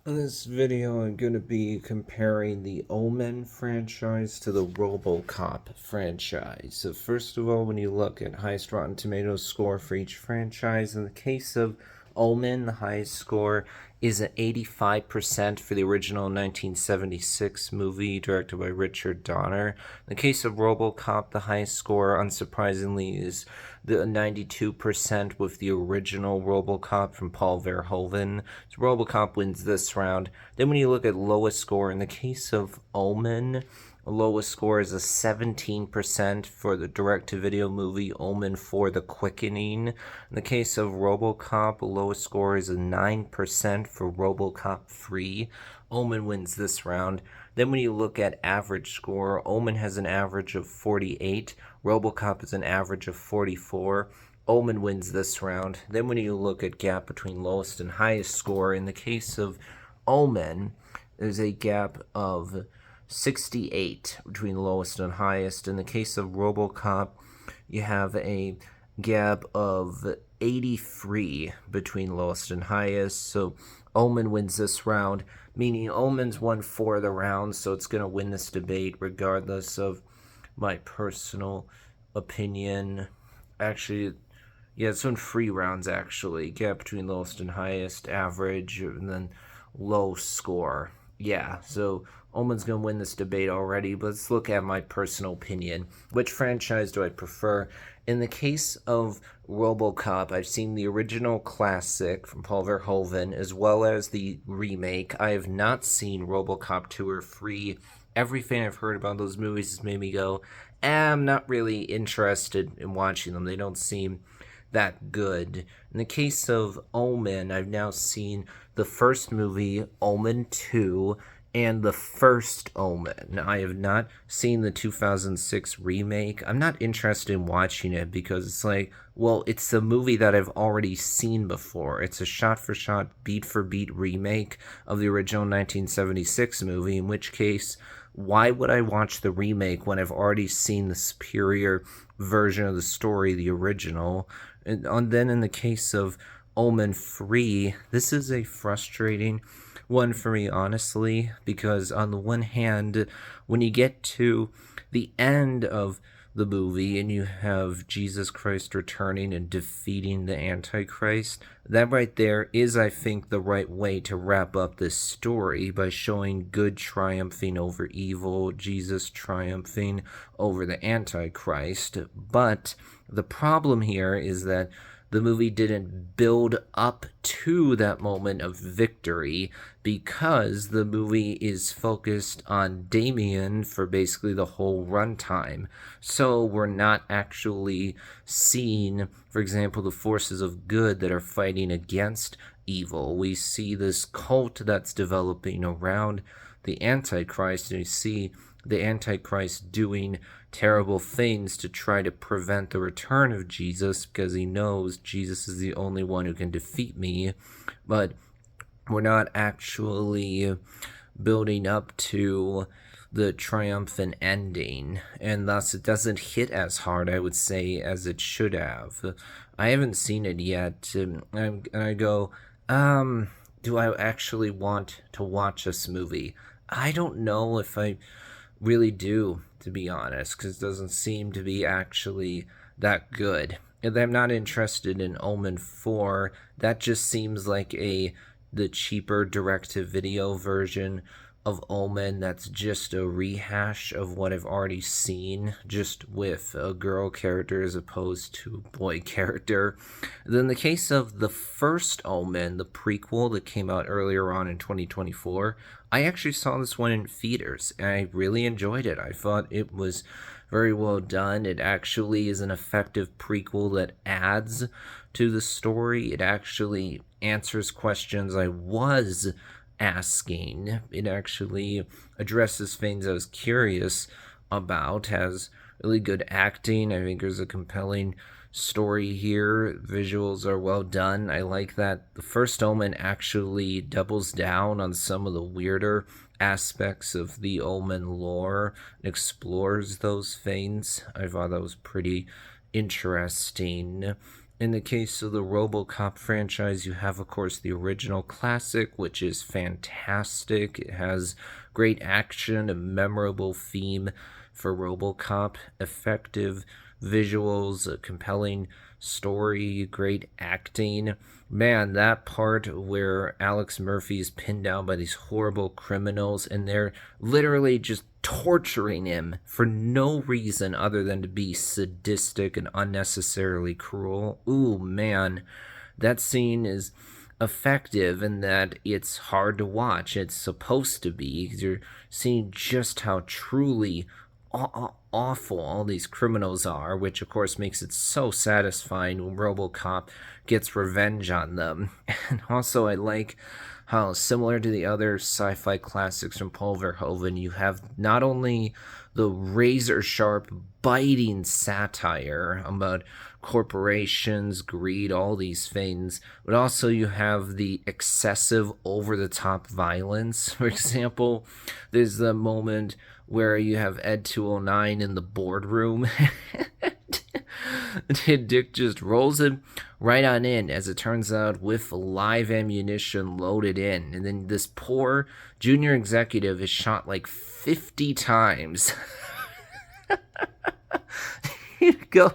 In this video, I'm going to be comparing the Omen franchise to the RoboCop franchise. So first of all, when you look at highest Rotten Tomatoes score for each franchise, in the case of Omen, the highest score is at 85% for the original 1976 movie directed by Richard Donner. In the case of RoboCop, the highest score, unsurprisingly, is the 92% with the original RoboCop from Paul Verhoeven. So RoboCop wins this round. Then when you look at lowest score, in the case of Omen, the lowest score is a 17% for the direct-to-video movie Omen for the Quickening. In the case of RoboCop, the lowest score is a 9% for RoboCop 3. Omen wins this round. Then when you look at average score, Omen has an average of 48. RoboCop is an average of 44. Omen wins this round. Then when you look at gap between lowest and highest score, in the case of Omen, there's a gap of 68 between lowest and highest. In the case of RoboCop, you have a gap of 83 between lowest and highest. So Omen wins this round, meaning Omen's won 4 of the rounds, so it's going to win this debate regardless of my personal opinion. Actually, yeah, it's in 3 rounds actually. Gap between lowest and highest, average, and then low score. Yeah, so Omen's going to win this debate already, but let's look at my personal opinion. Which franchise do I prefer? In the case of RoboCop, I've seen the original classic from Paul Verhoeven as well as the remake. I have not seen RoboCop 2 or 3. Everything I've heard about those movies has made me go, I'm not really interested in watching them. They don't seem that good. In the case of Omen, I've now seen the first movie, Omen 2, and the first Omen. I have not seen the 2006 remake. I'm not interested in watching it because it's like, well, it's a movie that I've already seen before. It's a shot-for-shot, beat-for-beat remake of the original 1976 movie, in which case, why would I watch the remake when I've already seen the superior version of the story, the original? And then in the case of Omen 3, this is a frustrating one for me, honestly, because on the one hand, when you get to the end of the movie and you have Jesus Christ returning and defeating the Antichrist, that right there is, I think, the right way to wrap up this story by showing good triumphing over evil, Jesus triumphing over the Antichrist. But the problem here is that the movie didn't build up to that moment of victory because the movie is focused on Damien for basically the whole runtime. So we're not actually seeing, for example, the forces of good that are fighting against evil. We see this cult that's developing around the Antichrist, and we see the Antichrist doing terrible things to try to prevent the return of Jesus because he knows Jesus is the only one who can defeat me. But we're not actually building up to the triumphant ending, and thus it doesn't hit as hard, I would say, as it should have. I haven't seen it yet, and I go, do I actually want to watch this movie? I don't know if I really do, to be honest, because it doesn't seem to be actually that good. And I'm not interested in Omen 4. That just seems like the cheaper direct-to-video version of Omen that's just a rehash of what I've already seen, just with a girl character as opposed to a boy character. Then the case of the first Omen, the prequel that came out earlier on in 2024, I actually saw this one in theaters, and I really enjoyed it. I thought it was very well done. It actually is an effective prequel that adds to the story. It actually answers questions I was asking. It actually addresses things I was curious about, has really good acting. I think there's a compelling story here. Visuals are well done. I like that the first Omen actually doubles down on some of the weirder aspects of the Omen lore and explores those things. I thought that was pretty interesting. In the case of the RoboCop franchise, you have, of course, the original classic, which is fantastic. It has great action, a memorable theme for RoboCop, effective visuals, a compelling story, great acting. Man, that part where Alex Murphy is pinned down by these horrible criminals and they're literally just torturing him for no reason other than to be sadistic and unnecessarily cruel. Ooh, man, that scene is effective in that it's hard to watch. It's supposed to be because you're seeing just how truly awful all these criminals are, which of course makes it so satisfying when RoboCop gets revenge on them. And also, I like how, similar to the other sci-fi classics from Paul Verhoeven, you have not only the razor sharp, biting satire about corporations, greed, all these things, but also you have the excessive, over the top violence. For example, there's the moment where you have Ed 209 in the boardroom. And Dick just rolls him right on in, as it turns out, with live ammunition loaded in. And then this poor junior executive is shot like 50 times. You go,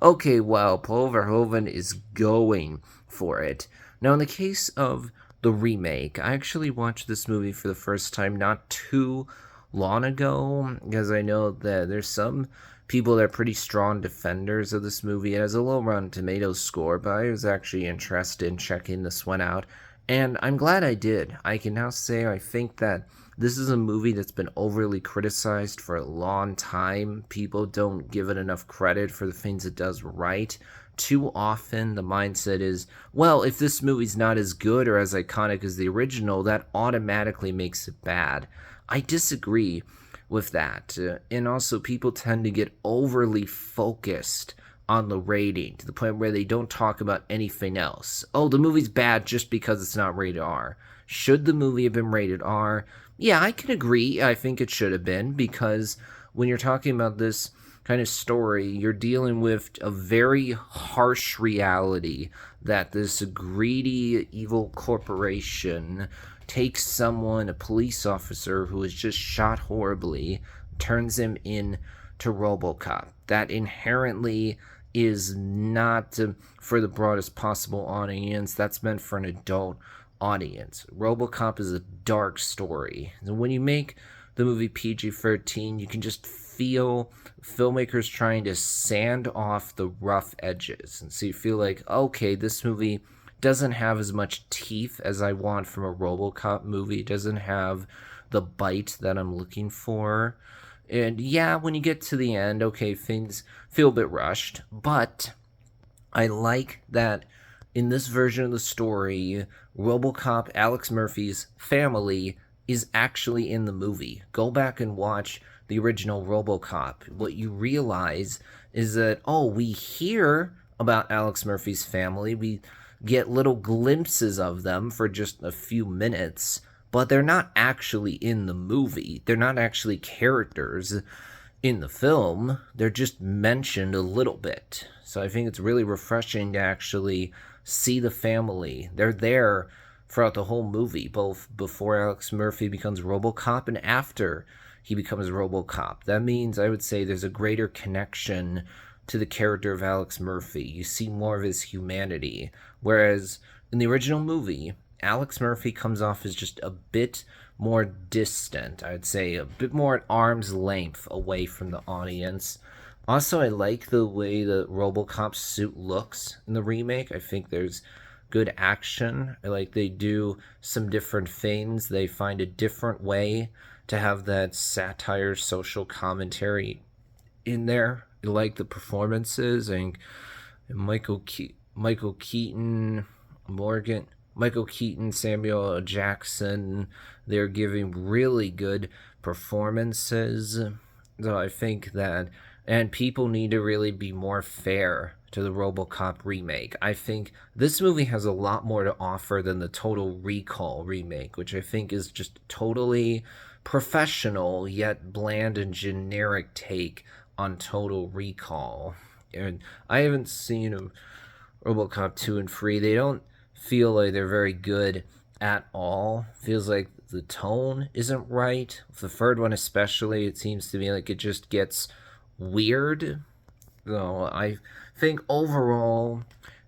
okay, wow, Paul Verhoeven is going for it. Now, in the case of the remake, I actually watched this movie for the first time not too long ago, because I know that there's some people that are pretty strong defenders of this movie. It has a low Rotten Tomatoes score, but I was actually interested in checking this one out, and I'm glad I did. I can now say I think that this is a movie that's been overly criticized for a long time. People don't give it enough credit for the things it does right. Too often, the mindset is, well, if this movie's not as good or as iconic as the original, that automatically makes it bad. I disagree with that. And also, people tend to get overly focused on the rating to the point where they don't talk about anything else. Oh, the movie's bad just because it's not rated R. Should the movie have been rated R? Yeah, I can agree. I think it should have been, because when you're talking about this kind of story, you're dealing with a very harsh reality that this greedy, evil corporation takes someone, a police officer who is just shot horribly, turns him in to RoboCop. That inherently is not for the broadest possible audience. That's meant for an adult audience. RoboCop is a dark story. And when you make the movie PG-13, you can just feel filmmakers trying to sand off the rough edges. And so you feel like, okay, this movie doesn't have as much teeth as I want from a RoboCop movie. It doesn't have the bite that I'm looking for. And yeah, when you get to the end, okay, things feel a bit rushed, but I like that in this version of the story, RoboCop, Alex Murphy's family, is actually in the movie. Go back and watch the original RoboCop. What you realize is that, oh, we hear about Alex Murphy's family. We get little glimpses of them for just a few minutes, but they're not actually in the movie. They're not actually characters in the film. They're just mentioned a little bit. So I think it's really refreshing to actually see the family. They're there throughout the whole movie, both before Alex Murphy becomes RoboCop and after he becomes RoboCop. That means, I would say, there's a greater connection to the character of Alex Murphy. You see more of his humanity. Whereas in the original movie, Alex Murphy comes off as just a bit more distant. I'd say a bit more at arm's length away from the audience. Also, I like the way the RoboCop suit looks in the remake. I think there's good action. I like they do some different things. They find a different way to have that satire, social commentary in there. I like the performances. I think Michael Keaton, Samuel L. Jackson, they're giving really good performances. So I think that, and people need to really be more fair to the RoboCop remake. I think this movie has a lot more to offer than the Total Recall remake, which I think is just totally professional yet bland and generic take on Total Recall. And I haven't seen RoboCop 2 and 3, they don't feel like they're very good at all. Feels like the tone isn't right. The third one especially, it seems to me like it just gets weird. So I think overall,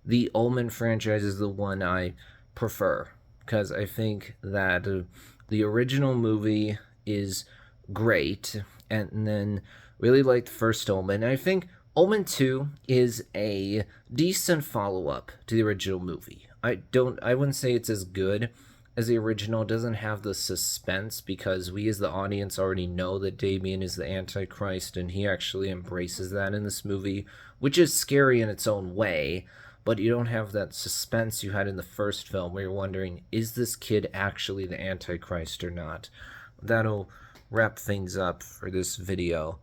the Omen franchise is the one I prefer because I think that the original movie is great, and then really liked first Omen. I think Omen 2 is a decent follow-up to the original movie. I wouldn't say it's as good as the original. It doesn't have the suspense because we as the audience already know that Damien is the Antichrist, and he actually embraces that in this movie, which is scary in its own way, but you don't have that suspense you had in the first film where you're wondering, is this kid actually the Antichrist or not? That'll wrap things up for this video.